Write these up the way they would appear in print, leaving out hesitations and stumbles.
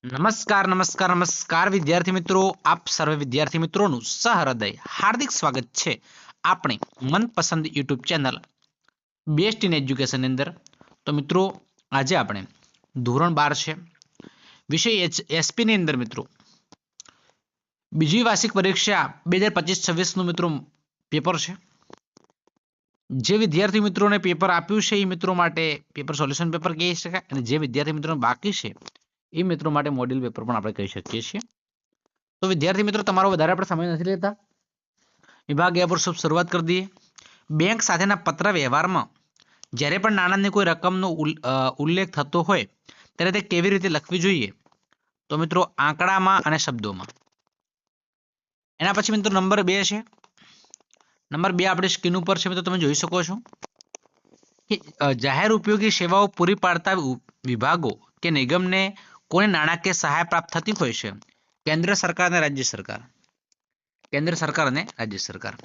નમસ્કાર નમસ્કાર નમસ્કાર વિદ્યાર્થી મિત્રો, આપ સર્વે વિદ્યાર્થી મિત્રોનું સહૃદય હાર્દિક સ્વાગત છે આપણી મનપસંદ YouTube channel best in education ની અંદર. તો મિત્રો, આજે આપણે ધોરણ 12 છે, વિષય એસપી ની અંદર મિત્રો બીજી વાર્ષિક પરીક્ષા 2025-26 નું મિત્રો પેપર છે. જે વિદ્યાર્થી મિત્રોને પેપર આપ્યું છે એ મિત્રો માટે પેપર સોલ્યુશન પેપર કહી શકાય, અને જે વિદ્યાર્થી મિત્રોને બાકી છે એ મિત્રો માટે મોડ્યુલ પેપર પણ આપણે કહી શકીએ છીએ. તો વિદ્યાર્થી મિત્રો, તમારો વધારે આપણે સમય નથી લેતા, વિભાગ એ પર શરૂઆત કરી દઈએ. બેંક સાથેના પત્ર વ્યવહારમાં જ્યારે પણ નાણાંની કોઈ રકમનો ઉલ્લેખ થતો હોય ત્યારે તે કેવી રીતે લખવી જોઈએ? તો મિત્રો, આંકડામાં અને શબ્દોમાં. એના પછી મિત્રો નંબર 2 છે. નંબર 2 આપણી સ્ક્રીન ઉપર છે મિત્રો, તમે જોઈ શકો છો કે જાહેર ઉપયોગી સેવાઓ પૂરી પાડતા વિભાગો કે નિગમને કોને નાણાકીય સહાય પ્રાપ્ત થતી હોય છે? કેન્દ્ર સરકાર અને રાજ્ય સરકાર. કેન્દ્ર સરકાર અને રાજ્ય સરકાર.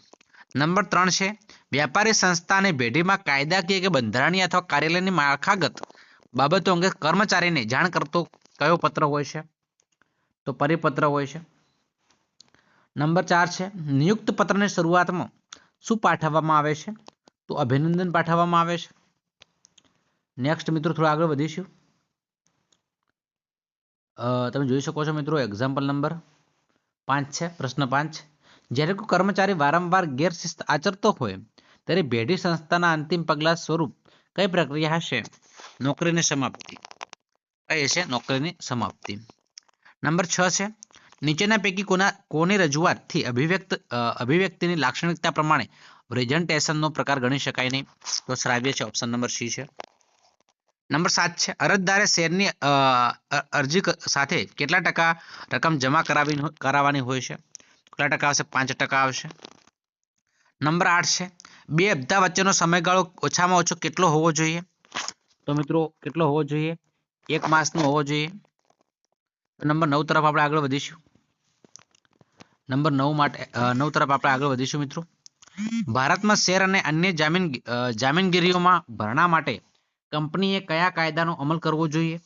નંબર 3 છે, વ્યાપારી સંસ્થા અને પેઢીમાં કાયદાકીય કે બંધારણીય અથવા કાર્યાલયની માળખાગત બાબતો અંગે કર્મચારીને જાણ કરતો કયો પત્ર હોય છે? તો પરિપત્ર હોય છે. નંબર 4 છે, નિયુક્ત પત્રની શરૂઆતમાં શું પાઠવવામાં આવે છે? તો અભિનંદન પાઠવવામાં આવે છે. નેક્સ્ટ મિત્રો, થોડા આગળ વધીશું. તમે જોઈ શકો છો મિત્રો, એક્ઝામ્પલ નંબર 5 છે, પ્રશ્ન 5. જ્યારે કોઈ કર્મચારી વારંવાર ગેરશિસ્ત આચરતો હોય ત્યારે પેઢી સંસ્થાના અંતિમ પગલા સ્વરૂપ કઈ પ્રક્રિયા હશે? નોકરીની સમાપ્તિ. કઈ છે? નોકરીની સમાપ્તિ. નંબર 6 છે, નીચેના પૈકી કોની રજૂઆતથી અભિવ્યક્તિની લાક્ષણિકતા પ્રમાણે પ્રેઝન્ટેશનનો પ્રકાર ગણી શકાય નહીં? તો શ્રાવ્ય છે, ઓપ્શન નંબર સી છે. નંબર 7 છે, અરજદારે શેરની અરજી સાથે કેટલા ટકા રકમ જમા કરાવવાની હોય છે? કેટલા ટકા આવશે? 5% આવશે. નંબર 8 છે, બે હપ્તા વચ્ચેનો સમયગાળો ઓછામાં ઓછો કેટલો હોવો જોઈએ? તો મિત્રો, કેટલો હોવો જોઈએ? 1 માસનો હોવો જોઈએ. નંબર 9 તરફ આપણે આગળ વધીશું. નંબર 9 તરફ આપણે આગળ વધીશું મિત્રો. ભારતમાં શેર અને અન્ય જામીનગીરીઓમાં ભરણા માટે કંપનીએ કયા કાયદાનો અમલ કરવો જોઈએ?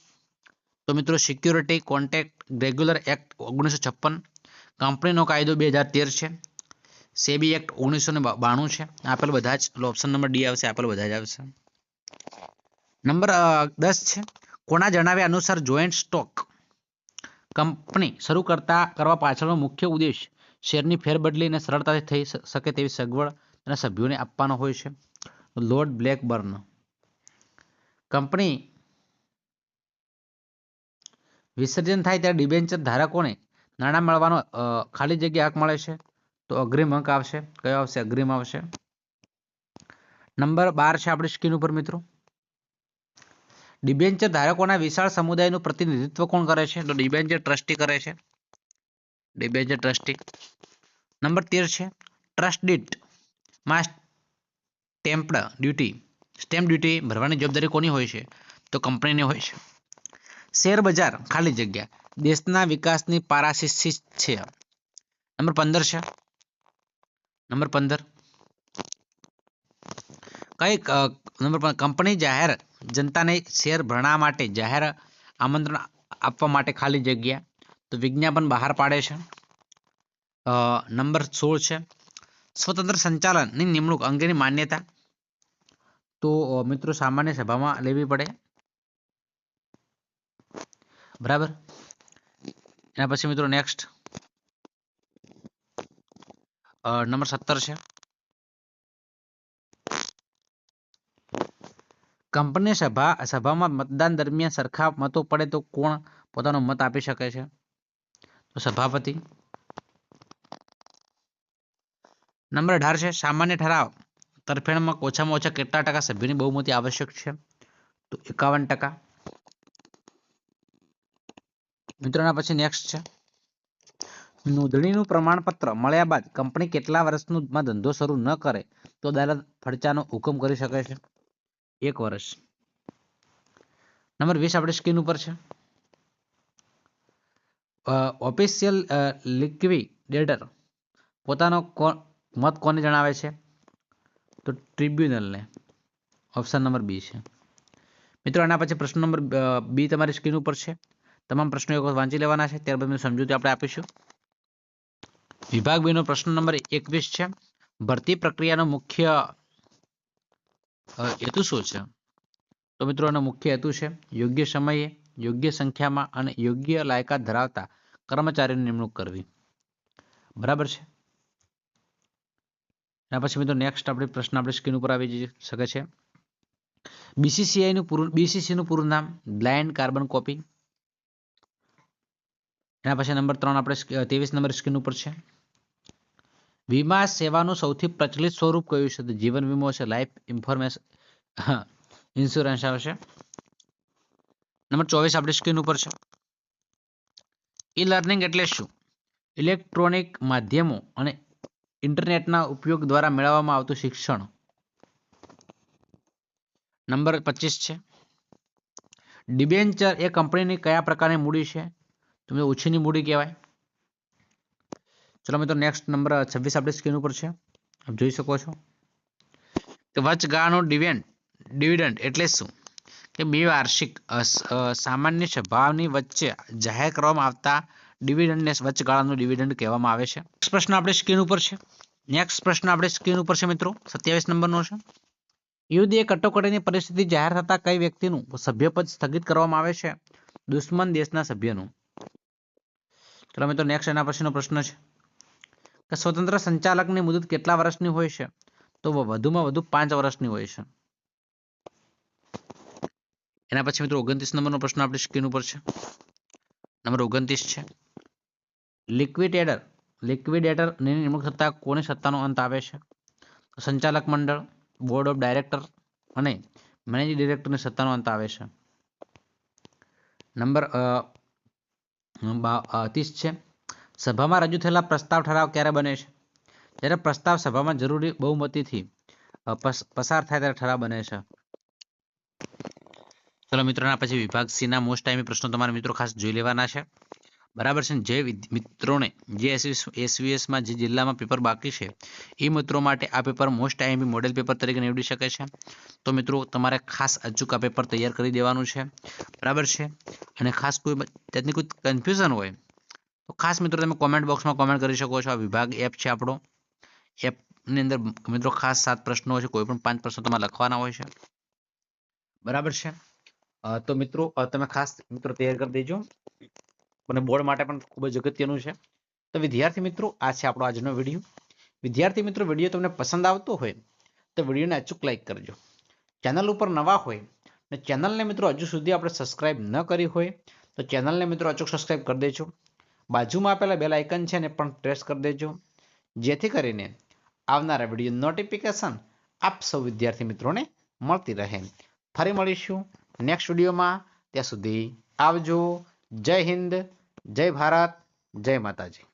તો મિત્રો, સિક્યુરિટી કોન્ટ્રાક્ટ રેગ્યુલર એક્ટ 1956, કંપનીનો કાયદો 2013 છે, સેબી એક્ટ 1992 છે. આપેલ બધા જ ઓપ્શન નંબર ડી આવશે, આપેલ બધા જ આવશે. નંબર 10 છે, કોના જણાવ્યા અનુસાર જોઈન્ટ સ્ટોક કંપની શરૂ કરવા પાછળનો મુખ્ય ઉદ્દેશ શેરની ફેરબદલી અને સરળતાથી થઈ શકે તેવી સગવડ અને સભ્યોને આપવાનો હોય છે? Lord Blackburn. કંપની વિસર્જન થાય ત્યારે ડિબેન્ચર ધારકોને નાણાં મળવાનો ખાલી જગ્યા હક મળે છે? તો અગ્રિમ હક આવશે. કયો આવશે? અગ્રિમ આવશે. નંબર 12 છે આપણી સ્ક્રીન ઉપર મિત્રો. ડિબેન્ચર ધારકોના વિશાળ સમુદાયનું પ્રતિનિધિત્વ કોણ કરે છે? તો ડિબેન્ચર ટ્રસ્ટી કરે છે. Debenture trustee. નંબર 13 છે, ટ્રસ્ટ ડીડ માં સ્ટેમ્પ ડ્યુટી ભરવાની જવાબદારી કોની હોય છે? તો કંપનીની હોય છે. શેર બજાર ખાલી જગ્યા દેશના વિકાસની પારાશીશી છે. નંબર 15 છે. નંબર 15 કંપની જાહેર જનતાને શેર ભરણા માટે જાહેર આમંત્રણ આપવા માટે ખાલી જગ્યા તો વિજ્ઞાપન બહાર પાડે છે. નંબર 16 છે, સ્વતંત્ર સંચાલનની નિમણૂક અંગેની માન્યતા તો મિત્રો સામાન્ય સભામાં લેવી પડે. બરાબર. એના પછી મિત્રો નેક્સ્ટ નંબર 17 છે, કંપની સભામાં મતદાન દરમિયાન સરખા મતો પડે તો કોણ પોતાનો મત આપી શકે છે? તો સભાપતિ. નંબર 18 છે, સામાન્ય ઠરાવ તરફેણમાં ઓછામાં ઓછા કેટલા ટકા સભ્યોની બહુમતી આવશ્યક છે? તો 51%. મિત્રોના પછી નેક્સ્ટ છે, નોંધણીનું પ્રમાણપત્ર મળ્યા બાદ કંપની કેટલા વર્ષમાં ધંધો શરૂ ન કરે તો અદાલત ફડચાનો હુકમ કરી શકે છે? 1 વર્ષ. નંબર 20 આપણી સ્ક્રીન ઉપર છે, ઓફિશિયલ લિક્વિડેટર પોતાનો મત કોને જણાવે છે? તો ટ્રિબ્યુનલને. ઓપ્શન નંબર બી છે. મિત્રો, આના પછી પ્રશ્ન નંબર બી તમારી સ્ક્રીન ઉપર છે. તમામ પ્રશ્નો એક વખત વાંચી લેવાના છે, ત્યારબાદ સમજૂતી આપણે આપીશું. વિભાગ 2 નો પ્રશ્ન નંબર 21 છે. ભરતી પ્રક્રિયાનો મુખ્ય હેતુ શું છે? તો મિત્રો એનો મુખ્ય હેતુ છે યોગ્ય સમયે, યોગ્ય સંખ્યામાં અને યોગ્ય લાયકાત ધરાવતા કર્મચારીની નિમણૂક કરવી. બરાબર છે. એના પછી મિત્રો નેક્સ્ટ આપણે પ્રશ્ન આપણે સ્ક્રીન ઉપર આવી જઈ શકે છે. બીસીસીઆઈ નું પૂરું નામ બ્લાઇન્ડ કાર્બન કોપી. એના પછી નંબર 3 આપણે 23 નંબર સ્ક્રીન ઉપર છે. વીમા સેવાનું સૌથી પ્રચલિત સ્વરૂપ કયું છે? તો જીવન વીમો છે, લાઈફ ઇન્સ્યોરન્સ આવશે. નંબર 24 આપણી સ્ક્રીન ઉપર છે. ઈ લર્નિંગ એટલે શું? ઇલેક્ટ્રોનિક માધ્યમો અને ઇન્ટરનેટના ઉપયોગ દ્વારા મેળવવામાં આવતું શિક્ષણ. નંબર 25 છે. ડિબેન્ચર એ કંપનીની કયા પ્રકારની મૂડી છે? તમે ઓછીની મૂડી કહેવાય. ચલો મિત્રો નેક્સ્ટ નંબર 26 આપણી સ્ક્રીન ઉપર છે, આપ જોઈ શકો છો. કે વચગાળાનું ડિવિડન્ડ એટલે શું? કે બે વાર્ષિક સામાન્ય સભાની વચ્ચે જાહેર કરવામાં આવતા ડિવિડન્ડને વચગાળાનું ડિવિડન્ડ કહેવામાં આવે છે. નેક્સ્ટ પ્રશ્ન આપણે સ્ક્રીન ઉપર છે. મિત્રો 27 નંબરનો છે. યુદ્ધ એ કટોકટીની પરિસ્થિતિ જાહેર થતા કઈ વ્યક્તિનું સભ્યપદ સ્થગિત કરવામાં આવે છે? દુશ્મન દેશના સભ્યનું. ચલો મિત્રો નેક્સ્ટ એના પછીનો પ્રશ્ન છે કે સ્વતંત્ર સંચાલકની મુદત કેટલા વર્ષની હોય છે? તો વધુમાં વધુ 5 વર્ષની હોય છે. એના પછી મિત્રો 29 નંબરનો પ્રશ્ન આપણી સ્ક્રીન ઉપર છે. નંબર 29 છે. લિક્વિડેટર ની નિમણૂક થતા કોની સત્તાનો અંત આવે છે? સંચાલક મંડળ, બોર્ડ ઓફ ડાયરેક્ટર અને મેનેજિંગ ડિરેક્ટરની સત્તાનો અંત આવે છે. નંબર 30 છે. સભામાં રજૂ થયેલા પ્રસ્તાવ ઠરાવ ક્યારે બને છે? જ્યારે પ્રસ્તાવ સભામાં જરૂરી બહુમતીથી પસાર થાય ત્યારે ઠરાવ બને છે. ચલો મિત્રોના પછી વિભાગ સી ના મોસ્ટ ટાઈમી પ્રશ્નો તમારા મિત્રો ખાસ જોઈ લેવાના છે. બરાબર છે. જે મિત્રોને જે એસવીએસમાં જે જિલ્લામાં પેપર બાકી છે એ મિત્રો માટે આ paper most IMP model paper તરીકે નીવડી શકે છે. તો મિત્રો તમારે ખાસ અચૂક આ પેપર તૈયાર કરી દેવાનું છે. બરાબર છે. અને ખાસ કોઈ જાતની કોઈ કન્ફ્યુઝન હોય તો ખાસ મિત્રો તમે કોમેન્ટ બોક્સમાં કોમેન્ટ કરી શકો છો. આ વિભાગ એપ છે આપણો. એપની અંદર મિત્રો ખાસ 7 પ્રશ્નો છે, કોઈ પણ 5 પ્રશ્નો તમારે લખવાના હોય છે. બરાબર છે. તો મિત્રો તમે ખાસ મિત્રો તૈયાર કરી દેજો અને બોર્ડ માટે પણ ખૂબ જ અગત્યનું છે. તો વિદ્યાર્થી મિત્રો આ છે આપણો આજનો વિડીયો. વિદ્યાર્થી મિત્રો વિડીયો તમને પસંદ આવતો હોય તો વિડીયોને અચૂક લાઈક કરજો. ચેનલ ઉપર નવા હોય અને ચેનલને મિત્રો હજુ સુધી આપણે સબસ્ક્રાઇબ ન કરી હોય તો ચેનલને મિત્રો અચૂક સબસ્ક્રાઇબ કરી દેજો. બાજુમાં આપેલા બેલ આઇકન છે ને પણ પ્રેસ કરી દેજો, જેથી કરીને આવનારા વિડીયો નોટિફિકેશન આપ સૌ વિદ્યાર્થી મિત્રોને મળતી રહે. ફરી મળીશું નેક્સ્ટ વિડીયોમાં. ત્યાં સુધી આવજો. જય હિન્દ, જય ભારત, જય માતાજી.